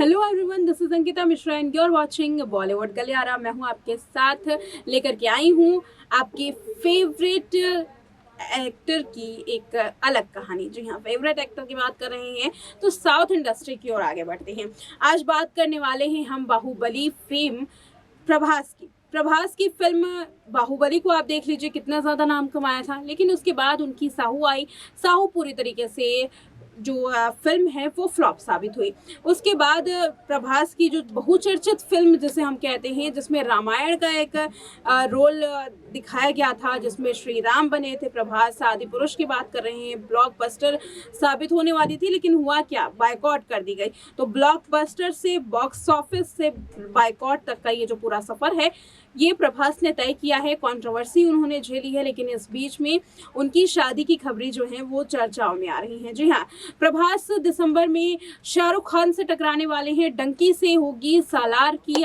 Hello everyone, this is Ankita Mishra and you are watching Bollywood Galiyara. मैं हूं आपके साथ लेकर के आई हूं आपके फेवरेट एक्टर की एक अलग कहानी। जी हाँ, फेवरेट एक्टर की बात कर रहे हैं तो साउथ इंडस्ट्री की ओर आगे बढ़ते हैं। आज बात करने वाले हैं हम बाहुबली फेम प्रभास की फिल्म बाहुबली को आप देख लीजिए, कितना ज़्यादा नाम कमाया था। लेकिन उसके बाद उनकी साहू आई। साहू पूरी तरीके से जो फिल्म है वो फ्लॉप साबित हुई। उसके बाद प्रभास की जो बहुचर्चित फिल्म जिसे हम कहते हैं, जिसमें रामायण का एक रोल दिखाया गया था, जिसमें श्री राम बने थे प्रभास, आदि पुरुष की बात कर रहे हैं, ब्लॉकबस्टर साबित होने वाली थी। लेकिन हुआ क्या, बायकॉट कर दी गई। तो ब्लॉकबस्टर से बॉक्स ऑफिस से बायकॉट तक का ये जो पूरा सफर है, ये प्रभास ने तय किया है। कंट्रोवर्सी उन्होंने झेली है, लेकिन इस बीच में उनकी शादी की खबरें जो हैं वो चर्चाओं में आ रही हैं। जी हाँ, प्रभास दिसंबर में शाहरुख खान से टकराने वाले हैं। डंकी से होगी सालार की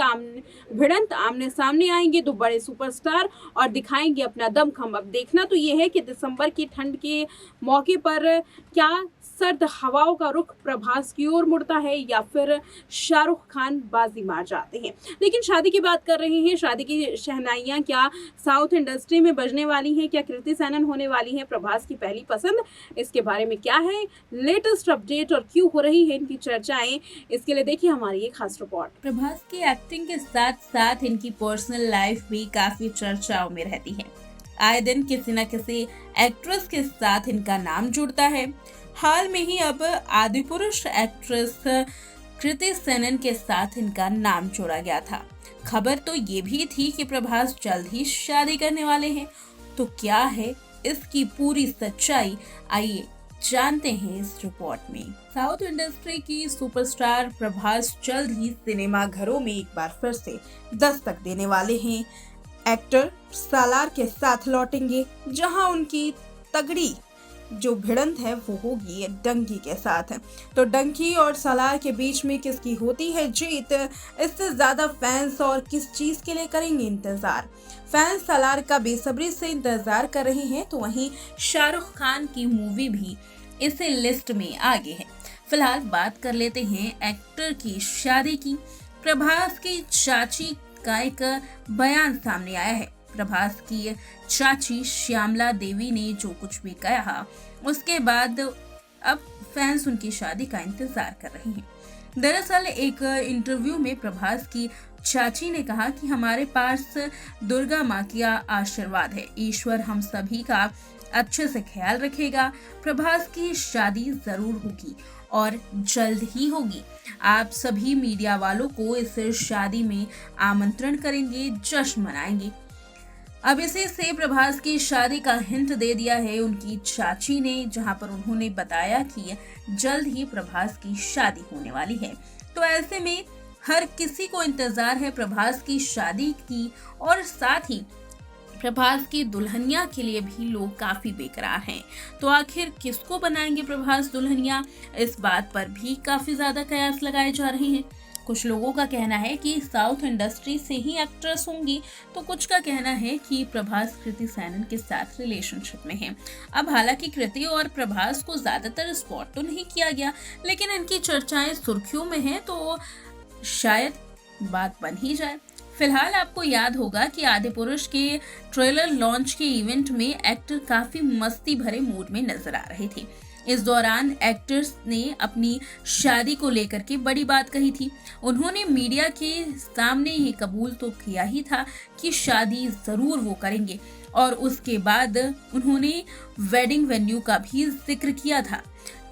भिड़ंत, आमने सामने आएंगे दो बड़े सुपरस्टार और दिखाएंगे अपना दमखम। अब देखना तो ये है कि दिसंबर की ठंड के मौके पर क्या सर्द हवाओं का रुख प्रभास की ओर मुड़ता है या फिर शाहरुख खान बाजी मार जाते हैं। लेकिन शादी की बात कर रहे हैं, शादी की शहनाइयां क्या साउथ इंडस्ट्री में बजने वाली हैं? क्या कृति सेनन होने वाली हैं प्रभास की पहली पसंद? इसके बारे में क्या है लेटेस्ट अपडेट और क्यों हो रही है इनकी चर्चाएं, इसके लिए देखिए हमारी एक खास रिपोर्ट। प्रभास की एक्टिंग के साथ साथ इनकी पर्सनल लाइफ भी काफी चर्चाओं में रहती है। आए दिन किसी न किसी एक्ट्रेस के साथ इनका नाम जुड़ता है। हाल में ही अब आदिपुरुष एक्ट्रेस कृति सेनन के साथ इनका नाम जोड़ा गया था। खबर तो ये भी थी कि प्रभास जल्द ही शादी करने वाले हैं। तो क्या है इसकी पूरी सच्चाई, आइए जानते हैं इस रिपोर्ट में। साउथ इंडस्ट्री की सुपरस्टार प्रभास जल्द ही सिनेमा घरों में एक बार फिर से दस्तक देने वाले हैं। एक्टर सालार के साथ लौटेंगे, जहां उनकी तगड़ी जो भिड़ंत है वो होगी डंकी के साथ। तो डंकी और सालार के बीच में किसकी होती है जीत, इससे ज्यादा फैंस और किस चीज के लिए करेंगे इंतजार। फैंस सालार का बेसब्री से इंतजार कर रहे हैं, तो वहीं शाहरुख खान की मूवी भी इसी लिस्ट में आगे है। फिलहाल बात कर लेते हैं एक्टर की शादी की। प्रभास की चाची का एक बयान सामने आया है। प्रभास की चाची श्यामला देवी ने जो कुछ भी कहा, उसके बाद अब फैंस उनकी शादी का इंतजार कर रहे हैं। दरअसल एक इंटरव्यू में प्रभास की चाची ने कहा कि हमारे पास दुर्गा माँ की आशीर्वाद है, ईश्वर हम सभी का अच्छे से ख्याल रखेगा। प्रभास की शादी जरूर होगी और जल्द ही होगी। आप सभी मीडिया वालों को इस शादी में आमंत्रण करेंगे, जश्न मनाएंगे। अब इसी से प्रभास की शादी का हिंट दे दिया है उनकी चाची ने, जहां पर उन्होंने बताया कि जल्द ही प्रभास की शादी होने वाली है। तो ऐसे में हर किसी को इंतजार है प्रभास की शादी की, और साथ ही प्रभास की दुल्हनिया के लिए भी लोग काफी बेकरार हैं। तो आखिर किसको बनाएंगे प्रभास दुल्हनिया, इस बात पर भी काफी ज्यादा कयास लगाए जा रहे हैं। कुछ लोगों का कहना है कि साउथ इंडस्ट्री से ही एक्ट्रेस होंगी, तो कुछ का कहना है कि प्रभास कृति सेनन के साथ रिलेशनशिप में है। अब हालांकि कृति और प्रभास को ज्यादातर स्पॉट तो नहीं किया गया, लेकिन इनकी चर्चाएं सुर्खियों में हैं, तो शायद बात बन ही जाए। फिलहाल आपको याद होगा कि आदिपुरुष के ट्रेलर लॉन्च के इवेंट में एक्टर काफी मस्ती भरे मूड में नजर आ रहे थे। इस दौरान एक्टर्स ने अपनी शादी को लेकर के बड़ी बात कही थी। उन्होंने मीडिया के सामने ये कबूल तो किया ही था कि शादी जरूर वो करेंगे, और उसके बाद उन्होंने वेडिंग वेन्यू का भी जिक्र किया था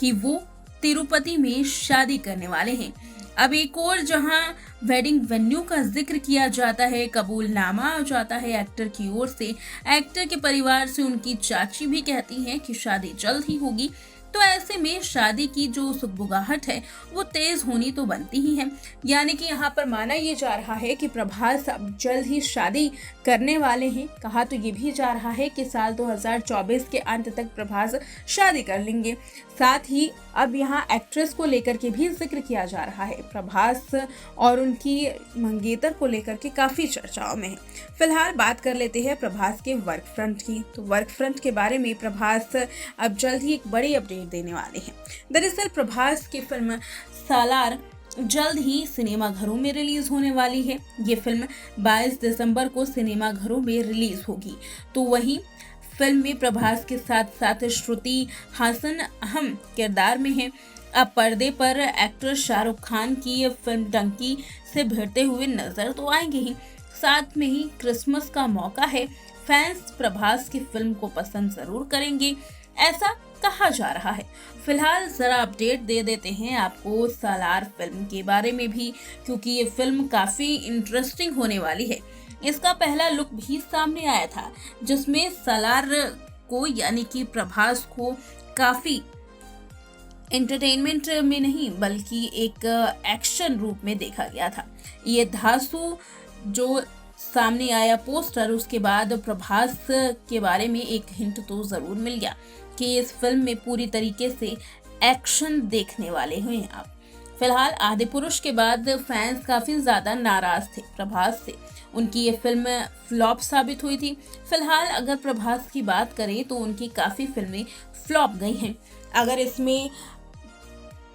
कि वो तिरुपति में शादी करने वाले हैं। अब एक और जहां वेडिंग वेन्यू का जिक्र किया जाता है, कबूलनामा आ जाता है एक्टर की ओर से। एक्टर के परिवार से उनकी चाची भी कहती हैं कि शादी जल्द ही होगी। तो ऐसे में शादी की जो सुगबुगाहट है वो तेज होनी तो बनती ही है। यानी कि यहाँ पर माना ये जा रहा है कि प्रभास अब जल्द ही शादी करने वाले हैं। कहा तो ये भी जा रहा है कि साल 2024 के अंत तक प्रभास शादी कर लेंगे। साथ ही अब यहाँ एक्ट्रेस को लेकर के भी जिक्र किया जा रहा है। प्रभास और उनकी मंगेतर को लेकर के काफी चर्चाओं में है। फिलहाल बात कर लेते हैं प्रभास के वर्क फ्रंट की। तो वर्क फ्रंट के बारे में प्रभास अब जल्द ही एक बड़ी अपडेट देने वाले हैं। दरअसल प्रभास की फिल्म सालार जल्द ही सिनेमा घरों में रिलीज होने वाली है। ये फिल्म 22 दिसंबर को सिनेमा घरों में रिलीज होगी। तो वहीं फिल्म में प्रभास के साथ साथ श्रुति हासन अहम किरदार में है। अब पर्दे पर एक्टर शाहरुख खान की फिल्म डंकी से भिड़ते हुए नजर तो आएंगे ही, साथ में ही क्रिसमस का मौका है, फैंस प्रभास की फिल्म को पसंद जरूर करेंगे, ऐसा कहा जा रहा है। फिलहाल जरा अपडेट दे देते हैं आपको सालार फिल्म के बारे में भी, क्योंकि ये फिल्म काफी इंटरेस्टिंग होने वाली है। इसका पहला लुक भी सामने आया था, जिसमें सालार को यानी कि प्रभास को काफी एंटरटेनमेंट में नहीं बल्कि एक एक्शन रूप में देखा गया था। ये धांसू जो सामने आया पोस्टर, उसके बाद प्रभास के बारे में एक हिंट तो जरूर मिल गया कि इस फिल्म में पूरी तरीके से एक्शन देखने वाले हैं आप। फिलहाल आदिपुरुष के बाद फैंस काफी ज्यादा नाराज थे प्रभास से, उनकी ये फिल्म फ्लॉप साबित हुई थी। फिलहाल अगर प्रभास की बात करें तो उनकी काफी फिल्में फ्लॉप गई हैं। अगर इसमें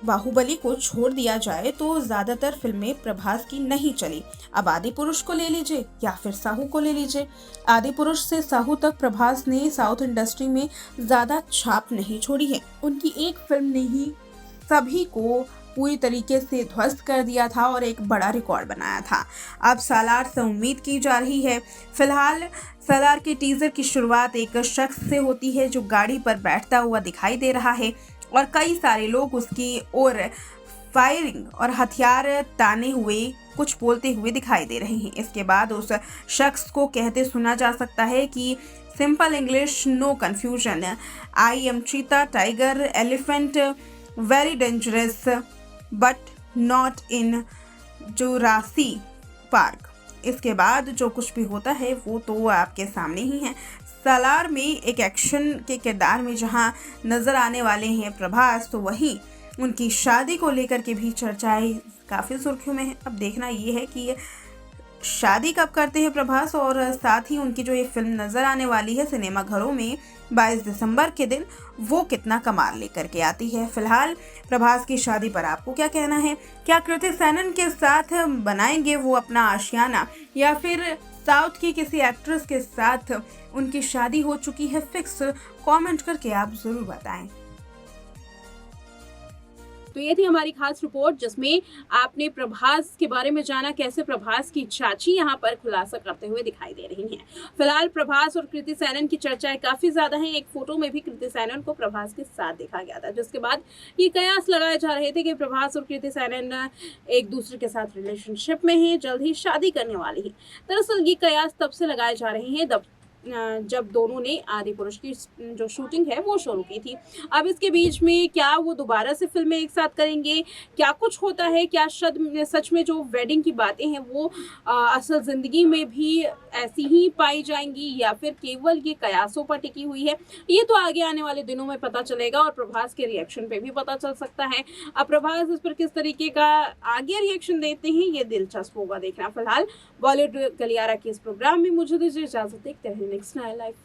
बाहुबली को छोड़ दिया जाए तो ज्यादातर फिल्में प्रभास की नहीं चली। अब आदिपुरुष को ले लीजिए या फिर साहू को ले लीजिए, आदिपुरुष से साहू तक प्रभास ने साउथ इंडस्ट्री में ज्यादा छाप नहीं छोड़ी है। उनकी एक फिल्म ने ही सभी को पूरी तरीके से ध्वस्त कर दिया था और एक बड़ा रिकॉर्ड बनाया था। अब सालार से उम्मीद की जा रही है। फिलहाल सालार के टीजर की शुरुआत एक शख्स से होती है जो गाड़ी पर बैठता हुआ दिखाई दे रहा है और कई सारे लोग उसकी ओर फायरिंग और हथियार ताने हुए कुछ बोलते हुए दिखाई दे रहे हैं। इसके बाद उस शख्स को कहते सुना जा सकता है कि simple English, no confusion, I am cheetah, tiger, elephant, very dangerous but not in Jurassic park. इसके बाद जो कुछ भी होता है वो तो आपके सामने ही है। सालार में एक एक्शन के किरदार में जहां नजर आने वाले हैं प्रभास, तो वहीं उनकी शादी को लेकर के भी चर्चाएं काफ़ी सुर्खियों में है। अब देखना ये है कि शादी कब करते हैं प्रभास, और साथ ही उनकी जो ये फिल्म नज़र आने वाली है सिनेमा घरों में 22 दिसंबर के दिन, वो कितना कमाल लेकर के आती है। फिलहाल प्रभास की शादी पर आपको क्या कहना है? क्या कृति सैनन के साथ बनाएंगे वो अपना आशियाना, या फिर साउथ की किसी एक्ट्रेस के साथ उनकी शादी हो चुकी है फिक्स? कमेंट करके आप ज़रूर बताएं। तो ये थी हमारी खास रिपोर्ट जिसमें आपने प्रभास के बारे में जाना, कैसे प्रभास की चाची यहाँ पर खुलासा करते हुए दिखाई दे रही हैं। फिलहाल प्रभास और कृति सैनन की चर्चाएं काफी ज्यादा हैं। एक फोटो में भी कृति सैनन को प्रभास के साथ देखा गया था, जिसके बाद ये कयास लगाए जा रहे थे कि प्रभास और कृति सैनन एक दूसरे के साथ रिलेशनशिप में हैं, जल्द ही शादी करने वाली है। दरअसल ये कयास तब से लगाए जा रहे हैं जब दोनों ने आदिपुरुष की जो शूटिंग है वो शुरू की थी। अब इसके बीच में क्या वो दोबारा से फिल्में एक साथ करेंगे, क्या कुछ होता है, क्या सच में जो वेडिंग की बातें हैं वो असल ज़िंदगी में भी ऐसी ही पाई जाएंगी, या फिर केवल ये कयासों पर टिकी हुई है, ये तो आगे आने वाले दिनों में पता चलेगा और प्रभास के रिएक्शन पे भी पता चल सकता है। अब प्रभास इस पर किस तरीके का आगे रिएक्शन देते हैं ये दिलचस्प होगा देखना। फिलहाल बॉलीवुड गलियारा के इस प्रोग्राम में मुझे दीजिए इजाज़त, देखते हैं नेक्स्ट नाइट लाइफ।